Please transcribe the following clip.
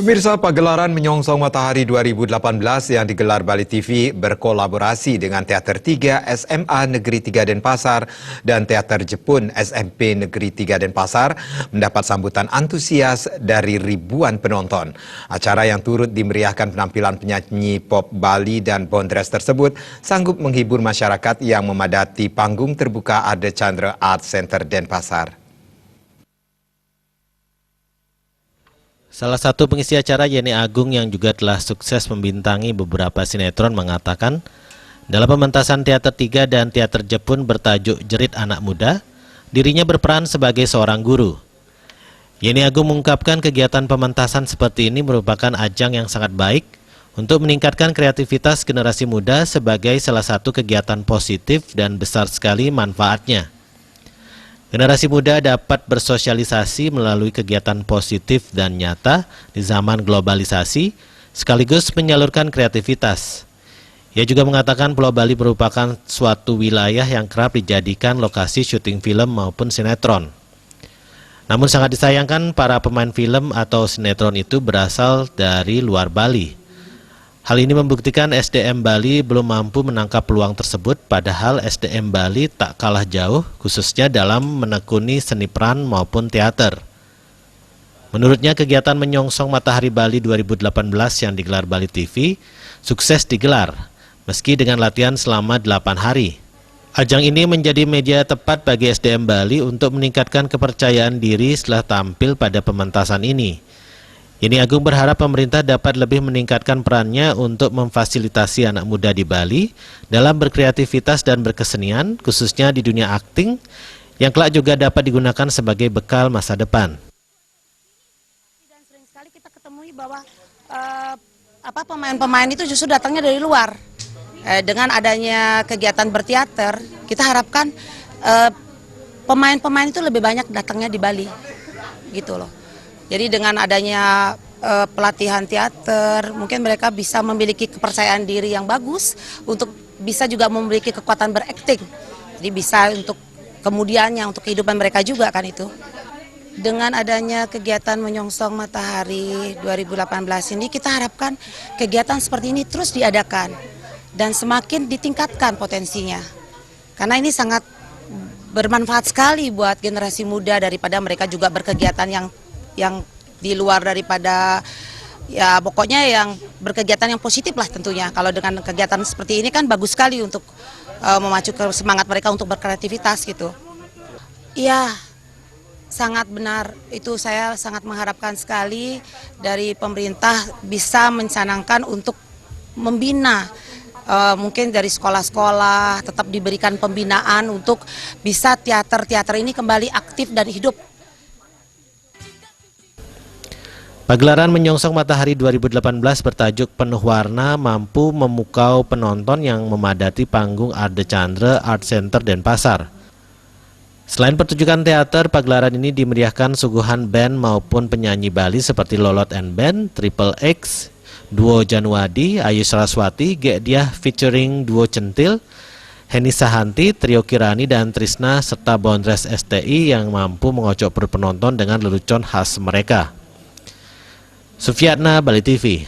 Pemirsa, pagelaran Menyongsong Matahari 2018 yang digelar Bali TV berkolaborasi dengan Teater 3 SMA Negeri 3 Denpasar dan Teater Jepun SMP Negeri 3 Denpasar mendapat sambutan antusias dari ribuan penonton. Acara yang turut dimeriahkan penampilan penyanyi pop Bali dan Bondres tersebut sanggup menghibur masyarakat yang memadati panggung terbuka Ade Chandra Art Center Denpasar. Salah satu pengisi acara, Yeni Agung, yang juga telah sukses membintangi beberapa sinetron, mengatakan dalam pementasan Teater 3 dan Teater Jepun bertajuk Jerit Anak Muda, dirinya berperan sebagai seorang guru. Yeni Agung mengungkapkan kegiatan pementasan seperti ini merupakan ajang yang sangat baik untuk meningkatkan kreativitas generasi muda sebagai salah satu kegiatan positif dan besar sekali manfaatnya. Generasi muda dapat bersosialisasi melalui kegiatan positif dan nyata di zaman globalisasi, sekaligus menyalurkan kreativitas. Ia juga mengatakan Pulau Bali merupakan suatu wilayah yang kerap dijadikan lokasi syuting film maupun sinetron. Namun sangat disayangkan para pemain film atau sinetron itu berasal dari luar Bali. Hal ini membuktikan SDM Bali belum mampu menangkap peluang tersebut, padahal SDM Bali tak kalah jauh, khususnya dalam menekuni seni peran maupun teater. Menurutnya, kegiatan Menyongsong Matahari Bali 2018 yang digelar Bali TV sukses digelar, meski dengan latihan selama 8 hari. Ajang ini menjadi media tepat bagi SDM Bali untuk meningkatkan kepercayaan diri setelah tampil pada pementasan ini. Yeni Agung berharap pemerintah dapat lebih meningkatkan perannya untuk memfasilitasi anak muda di Bali dalam berkreativitas dan berkesenian, khususnya di dunia akting, yang kelak juga dapat digunakan sebagai bekal masa depan. Dan sering sekali kita ketemui bahwa pemain-pemain itu justru datangnya dari luar. Dengan adanya kegiatan berteater, kita harapkan pemain-pemain itu lebih banyak datangnya di Bali, gitu loh. Jadi dengan adanya pelatihan teater, mungkin mereka bisa memiliki kepercayaan diri yang bagus untuk bisa juga memiliki kekuatan berakting. Jadi bisa untuk kemudiannya, untuk kehidupan mereka juga kan itu. Dengan adanya kegiatan Menyongsong Matahari 2018 ini, kita harapkan kegiatan seperti ini terus diadakan dan semakin ditingkatkan potensinya. Karena ini sangat bermanfaat sekali buat generasi muda daripada mereka juga berkegiatan yang di luar daripada, ya pokoknya yang berkegiatan yang positif lah tentunya. Kalau dengan kegiatan seperti ini kan bagus sekali untuk memacu semangat mereka untuk berkreativitas gitu. Iya, sangat benar. Itu saya sangat mengharapkan sekali dari pemerintah bisa mencanangkan untuk membina, mungkin dari sekolah-sekolah tetap diberikan pembinaan untuk bisa teater-teater ini kembali aktif dan hidup. Pagelaran Menyongsong Matahari 2018 bertajuk Penuh Warna mampu memukau penonton yang memadati panggung Ade Chandra Art Center Denpasar. Selain pertunjukan teater, pagelaran ini dimeriahkan suguhan band maupun penyanyi Bali seperti Lolot and Band, Triple X, Duo Januadi, Ayu Saraswati, Gediah featuring Duo Centil, Heni Sahanti, Trio Kirani, dan Trisna, serta Bondres STI yang mampu mengocok perut penonton dengan lelucon khas mereka. Sufiatna, Bali TV.